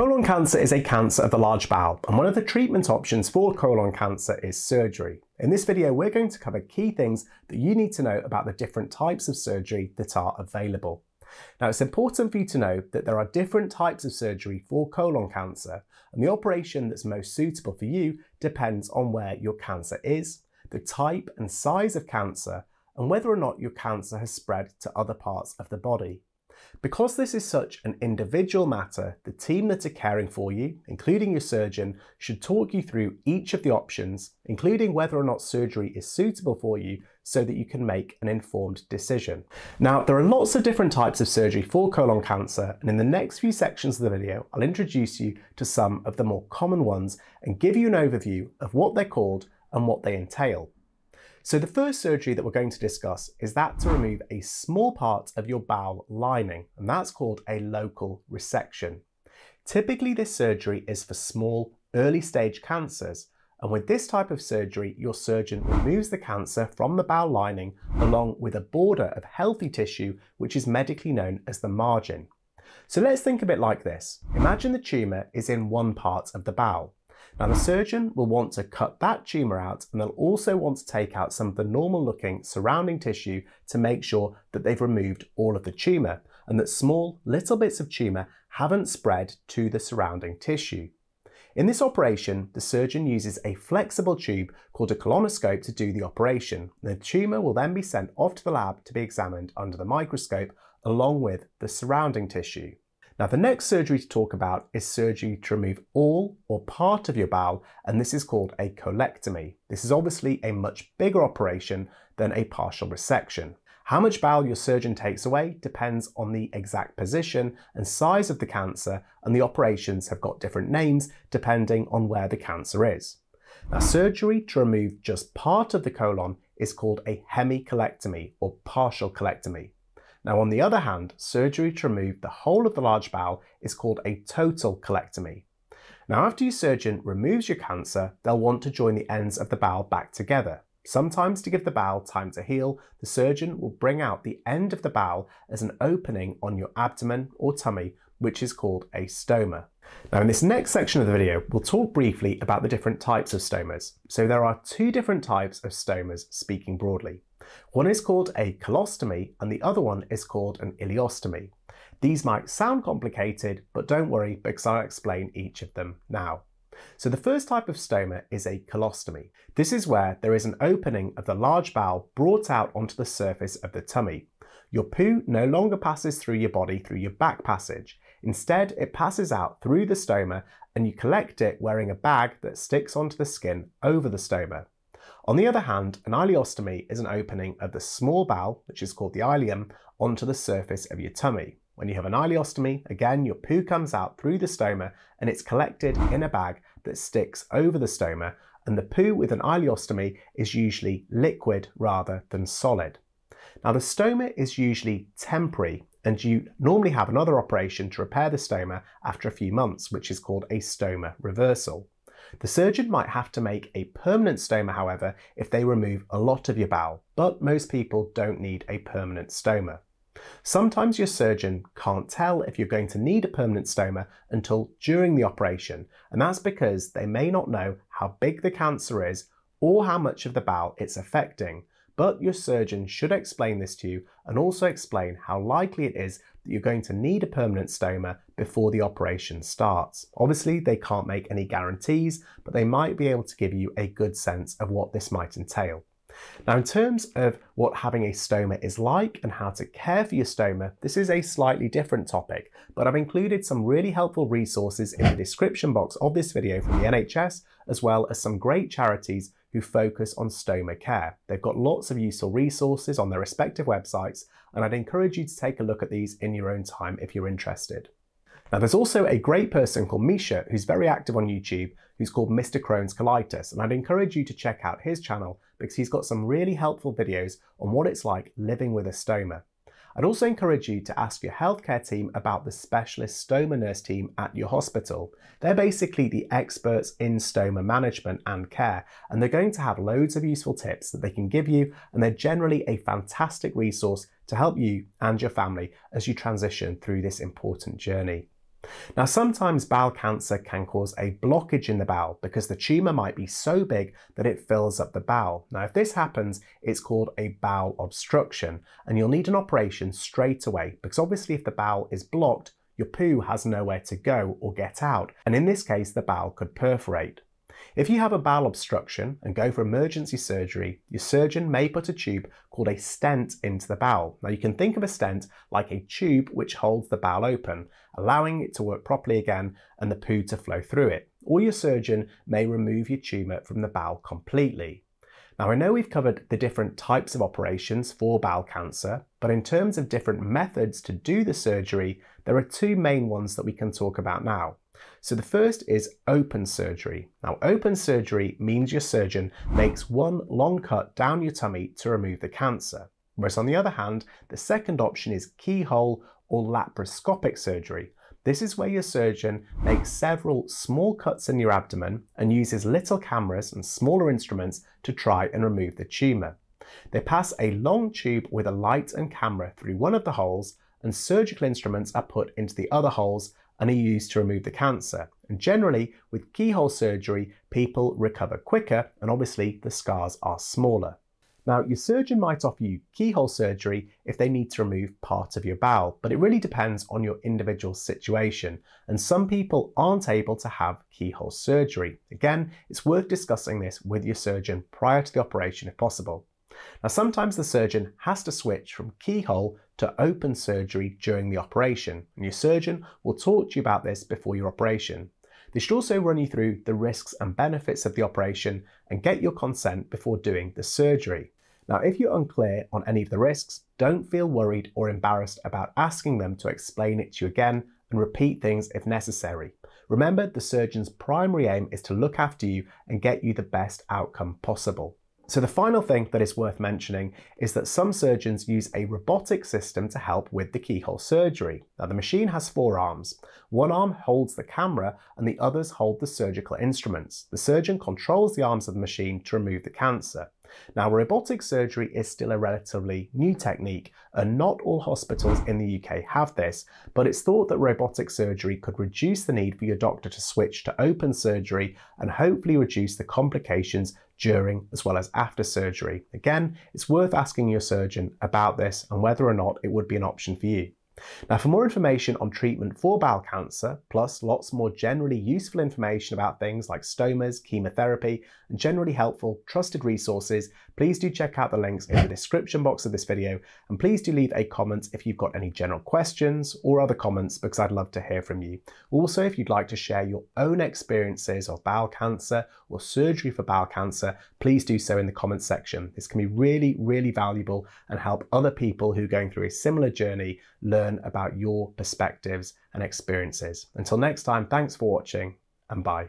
Colon cancer is a cancer of the large bowel, and one of the treatment options for colon cancer is surgery. In this video, we're going to cover key things that you need to know about the different types of surgery that are available. Now, it's important for you to know that there are different types of surgery for colon cancer, and the operation that's most suitable for you depends on where your cancer is, the type and size of cancer, and whether or not your cancer has spread to other parts of the body. Because this is such an individual matter, the team that are caring for you, including your surgeon, should talk you through each of the options, including whether or not surgery is suitable for you, so that you can make an informed decision. Now, there are lots of different types of surgery for colon cancer, and in the next few sections of the video, I'll introduce you to some of the more common ones and give you an overview of what they're called and what they entail. So the first surgery that we're going to discuss is that to remove a small part of your bowel lining, and that's called a local resection. Typically, this surgery is for small, early stage cancers, and with this type of surgery, your surgeon removes the cancer from the bowel lining along with a border of healthy tissue, which is medically known as the margin. So let's think a bit like this. Imagine the tumour is in one part of the bowel. Now, the surgeon will want to cut that tumour out, and they'll also want to take out some of the normal looking surrounding tissue to make sure that they've removed all of the tumour and that small little bits of tumour haven't spread to the surrounding tissue. In this operation, the surgeon uses a flexible tube called a colonoscope to do the operation. The tumour will then be sent off to the lab to be examined under the microscope along with the surrounding tissue. Now, the next surgery to talk about is surgery to remove all or part of your bowel, and this is called a colectomy. This is obviously a much bigger operation than a partial resection. How much bowel your surgeon takes away depends on the exact position and size of the cancer, and the operations have got different names depending on where the cancer is. Now, surgery to remove just part of the colon is called a hemicolectomy or partial colectomy. Now, on the other hand, surgery to remove the whole of the large bowel is called a total colectomy. Now, after your surgeon removes your cancer, they'll want to join the ends of the bowel back together. Sometimes, to give the bowel time to heal, the surgeon will bring out the end of the bowel as an opening on your abdomen or tummy, which is called a stoma. Now, in this next section of the video, we'll talk briefly about the different types of stomas. So there are two different types of stomas, speaking broadly. One is called a colostomy and the other one is called an ileostomy. These might sound complicated, but don't worry because I'll explain each of them now. So the first type of stoma is a colostomy. This is where there is an opening of the large bowel brought out onto the surface of the tummy. Your poo no longer passes through your body through your back passage. Instead, it passes out through the stoma and you collect it wearing a bag that sticks onto the skin over the stoma. On the other hand, an ileostomy is an opening of the small bowel, which is called the ileum, onto the surface of your tummy. When you have an ileostomy, again, your poo comes out through the stoma and it's collected in a bag that sticks over the stoma, and the poo with an ileostomy is usually liquid rather than solid. Now, the stoma is usually temporary, and you normally have another operation to repair the stoma after a few months, which is called a stoma reversal. The surgeon might have to make a permanent stoma, however, if they remove a lot of your bowel, but most people don't need a permanent stoma. Sometimes your surgeon can't tell if you're going to need a permanent stoma until during the operation, and that's because they may not know how big the cancer is or how much of the bowel it's affecting. But your surgeon should explain this to you and also explain how likely it is that you're going to need a permanent stoma before the operation starts. Obviously, they can't make any guarantees, but they might be able to give you a good sense of what this might entail. Now, in terms of what having a stoma is like and how to care for your stoma, this is a slightly different topic, but I've included some really helpful resources in the description box of this video from the NHS, as well as some great charities who focus on stoma care. They've got lots of useful resources on their respective websites, and I'd encourage you to take a look at these in your own time if you're interested. Now, there's also a great person called Misha who's very active on YouTube, who's called Mr. Crohn's Colitis, and I'd encourage you to check out his channel because he's got some really helpful videos on what it's like living with a stoma. I'd also encourage you to ask your healthcare team about the specialist stoma nurse team at your hospital. They're basically the experts in stoma management and care, and they're going to have loads of useful tips that they can give you, and they're generally a fantastic resource to help you and your family as you transition through this important journey. Now, sometimes bowel cancer can cause a blockage in the bowel because the tumour might be so big that it fills up the bowel. Now, if this happens, it's called a bowel obstruction, and you'll need an operation straight away because obviously if the bowel is blocked, your poo has nowhere to go or get out, and in this case, the bowel could perforate. If you have a bowel obstruction and go for emergency surgery, your surgeon may put a tube called a stent into the bowel. Now you can think of a stent like a tube which holds the bowel open, allowing it to work properly again and the poo to flow through it. Or your surgeon may remove your tumour from the bowel completely. Now I know we've covered the different types of operations for bowel cancer, but in terms of different methods to do the surgery, there are two main ones that we can talk about now. So the first is open surgery. Now open surgery means your surgeon makes one long cut down your tummy to remove the cancer. Whereas on the other hand, the second option is keyhole or laparoscopic surgery. This is where your surgeon makes several small cuts in your abdomen and uses little cameras and smaller instruments to try and remove the tumour. They pass a long tube with a light and camera through one of the holes, and surgical instruments are put into the other holes and are used to remove the cancer. And generally, with keyhole surgery, people recover quicker and obviously the scars are smaller. Now, your surgeon might offer you keyhole surgery if they need to remove part of your bowel, but it really depends on your individual situation, and some people aren't able to have keyhole surgery. Again, it's worth discussing this with your surgeon prior to the operation if possible. Now, sometimes the surgeon has to switch from keyhole to open surgery during the operation, and your surgeon will talk to you about this before your operation. They should also run you through the risks and benefits of the operation and get your consent before doing the surgery. Now, if you're unclear on any of the risks, don't feel worried or embarrassed about asking them to explain it to you again and repeat things if necessary. Remember, the surgeon's primary aim is to look after you and get you the best outcome possible. So the final thing that is worth mentioning is that some surgeons use a robotic system to help with the keyhole surgery. Now the machine has 4 arms. One arm holds the camera and the others hold the surgical instruments. The surgeon controls the arms of the machine to remove the cancer. Now, robotic surgery is still a relatively new technique and not all hospitals in the UK have this, but it's thought that robotic surgery could reduce the need for your doctor to switch to open surgery and hopefully reduce the complications during as well as after surgery. Again, it's worth asking your surgeon about this and whether or not it would be an option for you. Now, for more information on treatment for bowel cancer, plus lots more generally useful information about things like stomas, chemotherapy, and generally helpful, trusted resources, please do check out the links in the description box of this video, and please do leave a comment if you've got any general questions or other comments, because I'd love to hear from you. Also, if you'd like to share your own experiences of bowel cancer or surgery for bowel cancer, please do so in the comments section. This can be really, really valuable and help other people who are going through a similar journey learn about your perspectives and experiences. Until next time, thanks for watching and bye.